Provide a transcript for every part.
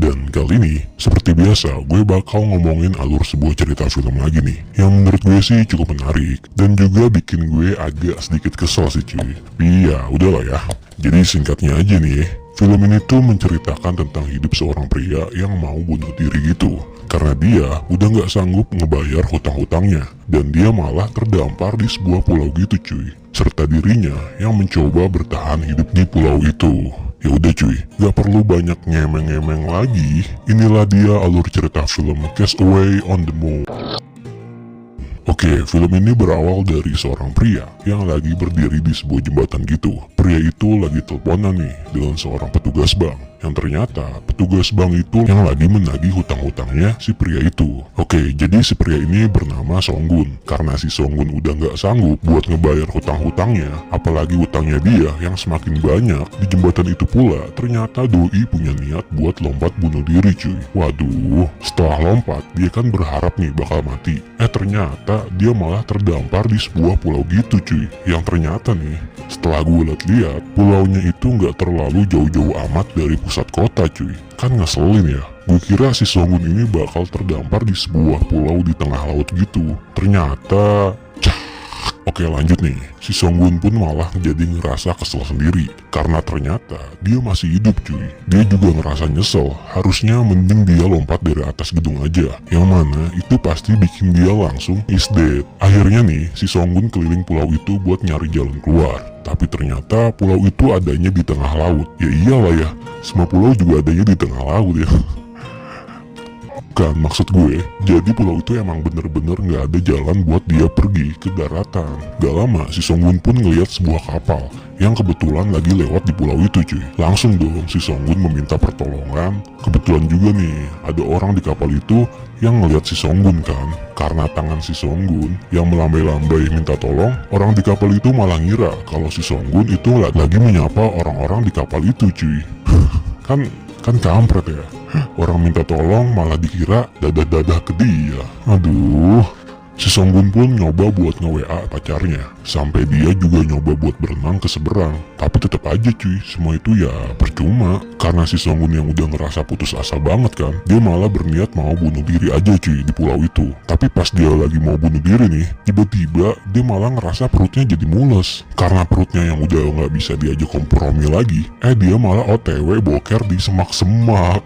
Dan kali ini, seperti biasa, gue bakal ngomongin alur sebuah cerita film lagi nih, yang menurut gue sih cukup menarik, dan juga bikin gue agak sedikit kesel sih cuy. Tapi ya udahlah ya. Jadi singkatnya aja nih, film ini tuh menceritakan tentang hidup seorang pria yang mau bunuh diri gitu. Karena dia udah gak sanggup ngebayar hutang-hutangnya, dan dia malah terdampar di sebuah pulau gitu cuy. Serta dirinya yang mencoba bertahan hidup di pulau itu. Ya udah cuy, gak perlu banyak ngemeng-ngemeng lagi. Inilah dia alur cerita film Castaway on the Moon. Oke, film ini berawal dari seorang pria yang lagi berdiri di sebuah jembatan gitu. Pria itu lagi teleponan nih dengan seorang petugas bank. Yang ternyata petugas bank itu yang lagi menagih hutang-hutangnya si pria itu. Oke, jadi si pria ini bernama Songgun. Karena si Songgun udah gak sanggup buat ngebayar hutang-hutangnya, apalagi hutangnya dia yang semakin banyak, di jembatan itu pula ternyata doi punya niat buat lompat bunuh diri cuy. Waduh, setelah lompat dia kan berharap nih bakal mati. Ternyata dia malah terdampar di sebuah pulau gitu cuy. Yang ternyata nih, setelah gue lihat pulaunya itu gak terlalu jauh-jauh amat dari pusat kota cuy. Kan ngeselin ya. Gue kira si Songgun ini bakal terdampar di sebuah pulau di tengah laut gitu. Ternyata Oke lanjut nih, si Songgun pun malah jadi ngerasa kesel sendiri. Karena ternyata dia masih hidup cuy. Dia juga ngerasa nyesel, harusnya mending dia lompat dari atas gedung aja. Yang mana itu pasti bikin dia langsung is dead. Akhirnya nih, si Songgun keliling pulau itu buat nyari jalan keluar. Tapi ternyata pulau itu adanya di tengah laut. Ya iyalah ya, semua pulau juga adanya di tengah laut ya. Kan maksud gue, jadi pulau itu emang bener-bener gak ada jalan buat dia pergi ke daratan. Gak lama si Songgun pun ngeliat sebuah kapal yang kebetulan lagi lewat di pulau itu cuy. Langsung dong si Songgun meminta pertolongan. Kebetulan juga nih ada orang di kapal itu yang ngeliat si Songgun kan. Karena tangan si Songgun yang melambai-lambai minta tolong, orang di kapal itu malah ngira kalau si Songgun itu lagi menyapa orang-orang di kapal itu cuy. kan kampret ya. Orang minta tolong malah dikira dadah-dadah ke dia. Aduh. Si Songgun pun nyoba buat nge-WA pacarnya. Sampai dia juga nyoba buat berenang ke seberang. Tapi tetap aja cuy, semua itu ya percuma. Karena si Songgun yang udah ngerasa putus asa banget kan, dia malah berniat mau bunuh diri aja cuy di pulau itu. Tapi pas dia lagi mau bunuh diri nih, tiba-tiba dia malah ngerasa perutnya jadi mules. Karena perutnya yang udah gak bisa diajak kompromi lagi, dia malah OTW boker di semak-semak.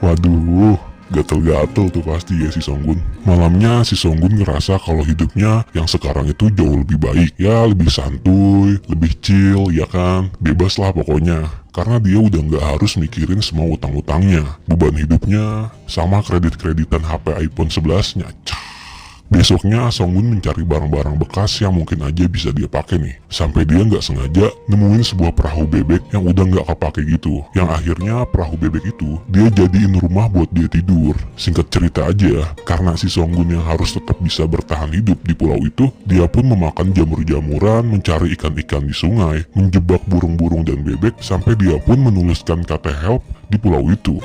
Waduh, gatel-gatel tuh pasti ya si Songgun. Malamnya si Songgun ngerasa kalau hidupnya yang sekarang itu jauh lebih baik. Ya lebih santuy, lebih chill ya kan. Bebas lah pokoknya. Karena dia udah nggak harus mikirin semua utang-utangnya. Beban hidupnya sama kredit-kreditan HP iPhone 11-nya. Besoknya Songgun mencari barang-barang bekas yang mungkin aja bisa dia pakai nih. Sampai dia nggak sengaja nemuin sebuah perahu bebek yang udah nggak kepake gitu. Yang akhirnya perahu bebek itu dia jadiin rumah buat dia tidur. Singkat cerita aja, karena si Songgun yang harus tetap bisa bertahan hidup di pulau itu, dia pun memakan jamur-jamuran, mencari ikan-ikan di sungai, menjebak burung-burung dan bebek, sampai dia pun menuliskan kata help di pulau itu.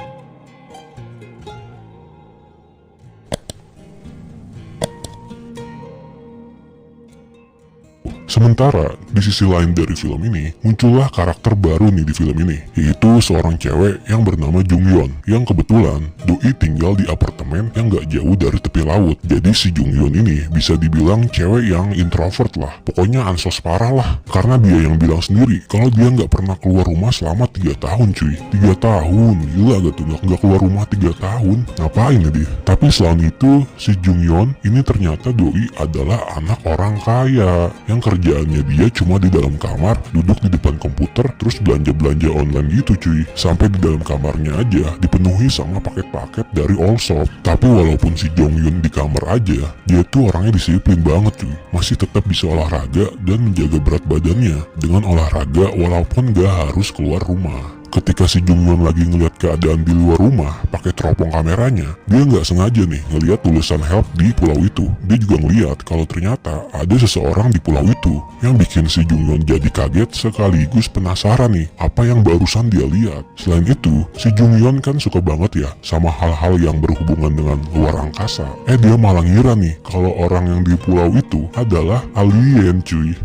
Sementara, di sisi lain dari film ini, muncullah karakter baru nih di film ini, yaitu seorang cewek yang bernama Jung Yeon, yang kebetulan doi tinggal di apartemen yang gak jauh dari tepi laut. Jadi si Jung Yeon ini bisa dibilang cewek yang introvert lah, pokoknya ansos parah lah. Karena dia yang bilang sendiri kalau dia gak pernah keluar rumah selama 3 tahun cuy. 3 tahun, gila gak tuh, gak keluar rumah 3 tahun, ngapain ya dia? Tapi selain itu, si Jung Yeon ini ternyata doi adalah anak orang kaya, yang kerjaannya dia cuma di dalam kamar, duduk di depan komputer, terus belanja-belanja online gitu cuy. Sampai di dalam kamarnya aja dipenuhi sama paket-paket dari Allshop. Tapi walaupun si Jong Yun di kamar aja, dia tuh orangnya disiplin banget cuy. Masih tetap bisa olahraga dan menjaga berat badannya dengan olahraga walaupun gak harus keluar rumah. Ketika si Jung Yeon lagi ngeliat keadaan di luar rumah pakai teropong kameranya, dia nggak sengaja nih ngeliat tulisan help di pulau itu. Dia juga ngeliat kalau ternyata ada seseorang di pulau itu, yang bikin si Jung Yeon jadi kaget sekaligus penasaran nih apa yang barusan dia lihat. Selain itu, si Jung Yeon kan suka banget ya sama hal-hal yang berhubungan dengan luar angkasa. Dia malah ngira nih kalau orang yang di pulau itu adalah alien cuy.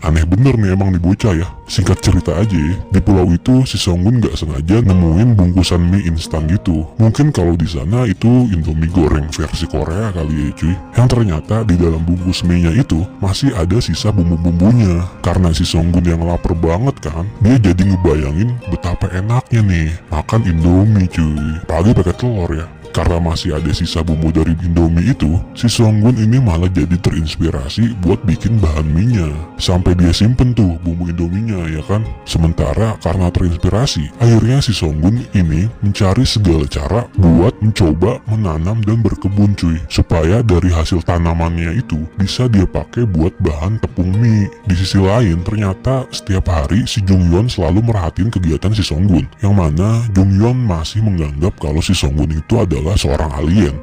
Aneh bener nih emang nih bocah ya. Singkat cerita aja ya, di pulau itu si Songgun gak sengaja nemuin bungkusan mie instan gitu. Mungkin kalau di sana itu Indomie goreng versi Korea kali ya cuy. Yang ternyata di dalam bungkus mie-nya itu masih ada sisa bumbu-bumbunya. Karena si Songgun yang lapar banget kan, dia jadi ngebayangin betapa enaknya nih makan Indomie cuy. Apalagi pakai telur ya. Karena masih ada sisa bumbu dari Indomie itu, si Songgun ini malah jadi terinspirasi buat bikin bahan mie-nya. Sampai dia simpen tuh bumbu Indominya ya kan. Sementara karena terinspirasi, akhirnya si Songgun ini mencari segala cara buat mencoba menanam dan berkebun cuy. Supaya dari hasil tanamannya itu bisa dia pakai buat bahan tepung mie. Di sisi lain, ternyata setiap hari si Jungyeon selalu merhatiin kegiatan si Songgun. Yang mana Jungyeon masih menganggap kalau si Songgun itu adalah seorang alien.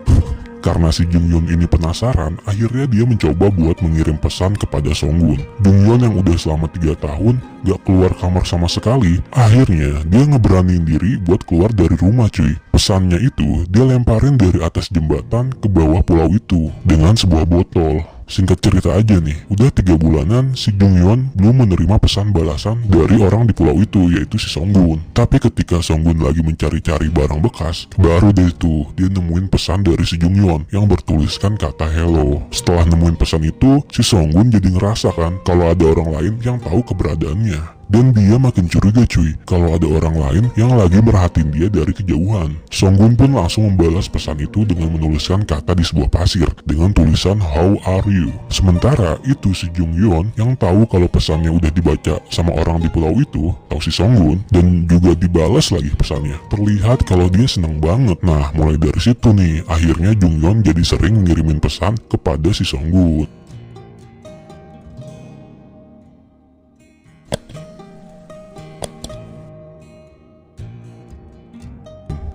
Karena si Jungyeon ini penasaran, akhirnya dia mencoba buat mengirim pesan kepada Songgun. Jungyeon yang udah selama 3 tahun gak keluar kamar sama sekali, akhirnya dia ngeberaniin diri buat keluar dari rumah cuy. Pesannya itu dia lemparin dari atas jembatan ke bawah pulau itu dengan sebuah botol. Singkat cerita aja nih, udah 3 bulanan si Jungyeon belum menerima pesan balasan dari orang di pulau itu, yaitu si Songgun. Tapi ketika Songgun lagi mencari-cari barang bekas, baru deh tuh dia nemuin pesan dari si Jungyeon yang bertuliskan kata hello. Setelah nemuin pesan itu, si Songgun jadi ngerasa kan kalau ada orang lain yang tahu keberadaannya. Dan dia makin curiga cuy kalau ada orang lain yang lagi merhatiin dia dari kejauhan. Songgun pun langsung membalas pesan itu dengan menuliskan kata di sebuah pasir dengan tulisan how are you. Sementara itu si Jungyeon yang tahu kalau pesannya udah dibaca sama orang di pulau itu, tahu si Songgun, dan juga dibalas lagi pesannya. Terlihat kalau dia seneng banget. Nah mulai dari situ nih akhirnya Jungyeon jadi sering ngirimin pesan kepada si Songgun.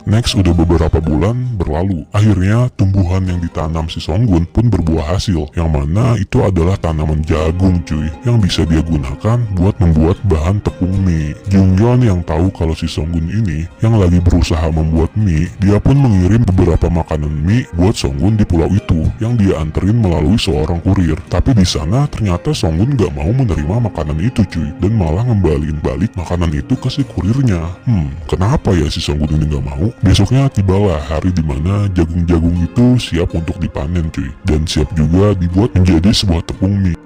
Next udah beberapa bulan berlalu, akhirnya tumbuhan yang ditanam si Songgun pun berbuah hasil, yang mana itu adalah tanaman jagung cuy, yang bisa dia gunakan buat membuat bahan tepung mie. Jungyeon yang tahu kalau si Songgun ini yang lagi berusaha membuat mie, dia pun mengirim beberapa makanan mie buat Songgun di pulau itu, yang dia anterin melalui seorang kurir. Tapi di sana ternyata Songgun gak mau menerima makanan itu cuy, dan malah ngembaliin balik makanan itu ke si kurirnya. Kenapa ya si Songgun ini gak mau? Besoknya tibalah hari dimana jagung-jagung itu siap untuk dipanen cuy, dan siap juga dibuat menjadi sebuah tepung mie.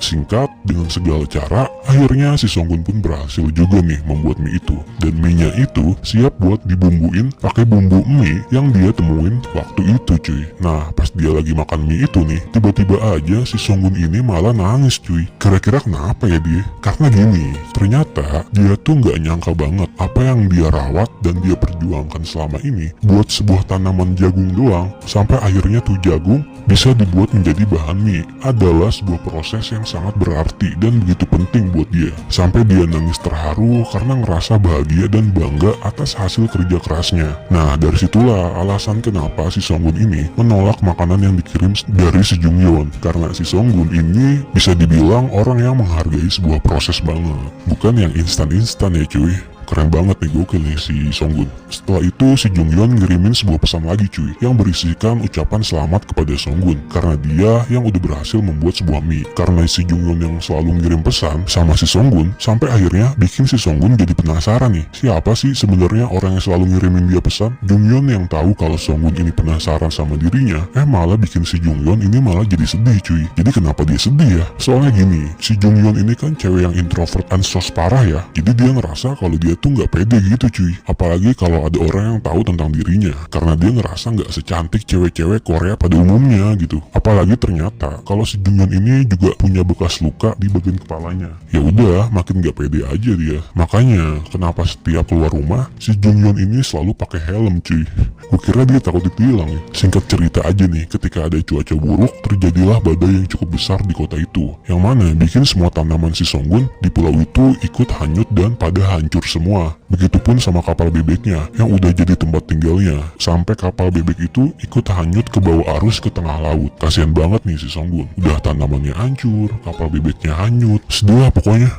Singkat, dengan segala cara, akhirnya si Songgun pun berhasil juga nih membuat mie itu. Dan mie-nya itu siap buat dibumbuin pakai bumbu mie yang dia temuin waktu itu cuy. Nah pas dia lagi makan mie itu nih, tiba-tiba aja si Songgun ini malah nangis cuy. Kira-kira kenapa ya dia? Karena gini, ternyata dia tuh nggak nyangka banget apa yang dia rawat dan dia perjuangkan selama ini buat sebuah tanaman jagung doang, sampai akhirnya tuh jagung bisa dibuat menjadi bahan mie adalah sebuah proses yang sangat berarti dan begitu penting buat dia. Sampai dia nangis terharu karena ngerasa bahagia dan bangga atas hasil kerja kerasnya. Nah dari situlah alasan kenapa si Songgun ini menolak makanan yang dikirim dari si Jungyeon. Karena si Songgun ini bisa dibilang orang yang menghargai sebuah proses banget, bukan yang instan-instan ya cuy. Keren banget nih, gokil nih si Songgun. Setelah itu si Jungyeon ngirimin sebuah pesan lagi cuy, yang berisikan ucapan selamat kepada Songgun karena dia yang udah berhasil membuat sebuah mie. Karena si Jungyeon yang selalu ngirim pesan sama si Songgun, sampai akhirnya bikin si Songgun jadi penasaran nih, siapa sih sebenarnya orang yang selalu ngirimin dia pesan. Jungyeon yang tahu kalau Songgun ini penasaran sama dirinya, malah bikin si Jungyeon ini malah jadi sedih cuy. Jadi kenapa dia sedih ya? Soalnya gini, si Jungyeon ini kan cewek yang introvert ansos parah ya, jadi dia ngerasa kalau dia tuh nggak pede gitu cuy. Apalagi kalau ada orang yang tahu tentang dirinya, karena dia ngerasa nggak secantik cewek-cewek Korea pada umumnya gitu. Apalagi ternyata kalau si Jungyeon ini juga punya bekas luka di bagian kepalanya. Ya udah, makin nggak pede aja dia. Makanya kenapa setiap keluar rumah si Jungyeon ini selalu pakai helm cuy. Kukira dia takut ditilang ya. Singkat cerita aja nih, ketika ada cuaca buruk, terjadilah badai yang cukup besar di kota itu, yang mana bikin semua tanaman si Songgun di pulau itu ikut hanyut dan pada hancur semua. Begitupun sama kapal bebeknya yang udah jadi tempat tinggalnya, sampai kapal bebek itu ikut hanyut ke bawah arus ke tengah laut. Kasian banget nih si Songgun, udah tanamannya hancur, kapal bebeknya hanyut, sedih lah pokoknya.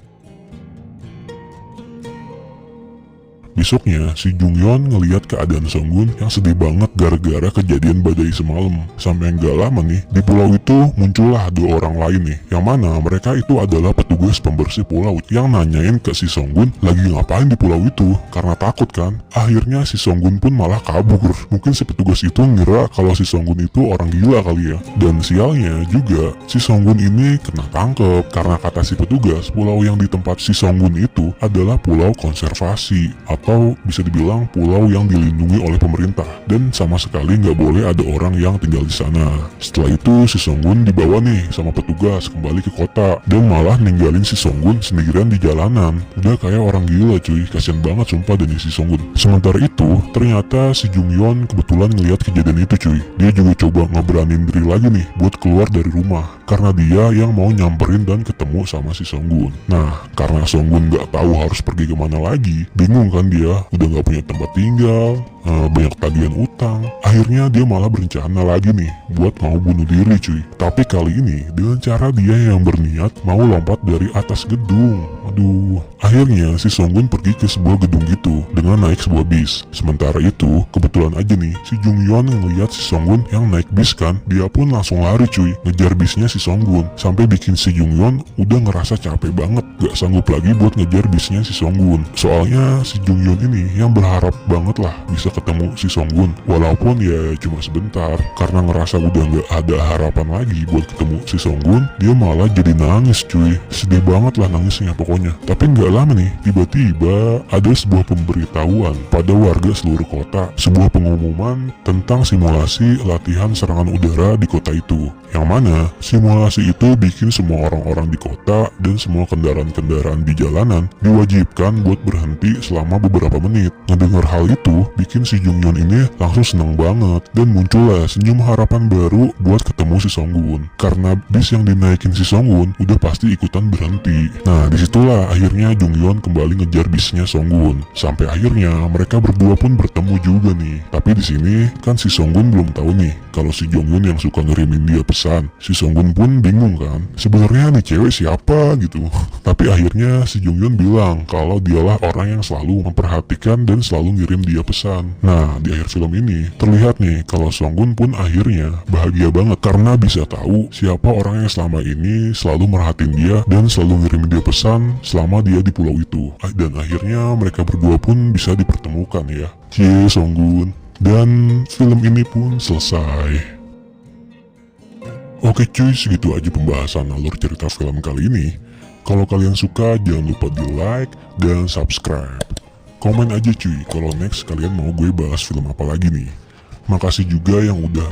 Besoknya, si Jungyeon ngelihat keadaan Songgun yang sedih banget gara-gara kejadian badai semalam. Sampai gak lama nih, di pulau itu muncullah dua orang lain nih, yang mana mereka itu adalah petugas pembersih pulau yang nanyain ke si Songgun lagi ngapain di pulau itu, karena takut kan. Akhirnya si Songgun pun malah kabur. Mungkin si petugas itu ngira kalau si Songgun itu orang gila kali ya. Dan sialnya juga, si Songgun ini kena tangkep karena kata si petugas, pulau yang di tempat si Songgun itu adalah pulau konservasi, atau bisa dibilang pulau yang dilindungi oleh pemerintah, dan sama sekali nggak boleh ada orang yang tinggal di sana. Setelah itu si Songgun dibawa nih sama petugas kembali ke kota, dan malah ninggalin si Songgun sendirian di jalanan. Udah kayak orang gila cuy, kasian banget sumpah Dani si Songgun. Sementara itu ternyata si Jungyeon kebetulan ngeliat kejadian itu cuy. Dia juga coba ngeberanin diri lagi nih buat keluar dari rumah, karena dia yang mau nyamperin dan ketemu sama si Songgun. Nah, karena Songgun nggak tahu harus pergi kemana lagi, bingung kan dia, udah nggak punya tempat tinggal, banyak tagihan utang. Akhirnya dia malah berencana lagi nih buat mau bunuh diri cuy. Tapi kali ini dengan cara dia yang berniat mau lompat dari atas gedung. Aduh, akhirnya si Songgun pergi ke sebuah gedung gitu dengan naik sebuah bis. Sementara itu kebetulan aja nih si Jungyeon ngeliat si Songgun yang naik bis kan, dia pun langsung lari cuy ngejar bisnya si Songgun, sampai bikin si Jungyeon udah ngerasa capek banget, gak sanggup lagi buat ngejar bisnya si Songgun. Soalnya si Jungyeon ini yang berharap banget lah bisa ketemu si Songgun, walaupun ya cuma sebentar. Karena ngerasa udah gak ada harapan lagi buat ketemu si Songgun, dia malah jadi nangis cuy. Sedih banget lah nangisnya pokoknya. Tapi nggak lama nih, tiba-tiba ada sebuah pemberitahuan pada warga seluruh kota, sebuah pengumuman tentang simulasi latihan serangan udara di kota itu. Yang mana simulasi itu bikin semua orang-orang di kota dan semua kendaraan-kendaraan di jalanan diwajibkan buat berhenti selama beberapa menit. Ngedengar hal itu bikin si Jungyeon ini langsung seneng banget, dan muncullah senyum harapan baru buat ketemu si Songgun. Karena bis yang dinaikin si Songgun udah pasti ikutan berhenti. Nah disitulah akhirnya Jungyeon kembali ngejar bisnya Songgun, sampai akhirnya mereka berdua pun bertemu juga nih. Tapi di sini kan si Songgun belum tahu nih kalau si Jungyeon yang suka ngirimin dia pesan. Si Songgun pun bingung kan, sebenarnya nih cewek siapa gitu. Tapi akhirnya si Jungyeon bilang kalau dialah orang yang selalu memperhatikan dan selalu ngirim dia pesan. Nah di akhir film ini terlihat nih kalau Songgun pun akhirnya bahagia banget karena bisa tahu siapa orang yang selama ini selalu merhatiin dia dan selalu ngirim dia pesan selama dia di pulau itu. Dan akhirnya mereka berdua pun bisa dipertemukan ya. Cie Songgun. Dan film ini pun selesai. Oke cuy, segitu aja pembahasan alur cerita film kali ini. Kalau kalian suka jangan lupa di like dan subscribe. Komen aja cuy kalau next kalian mau gue bahas film apa lagi nih. Makasih juga yang udah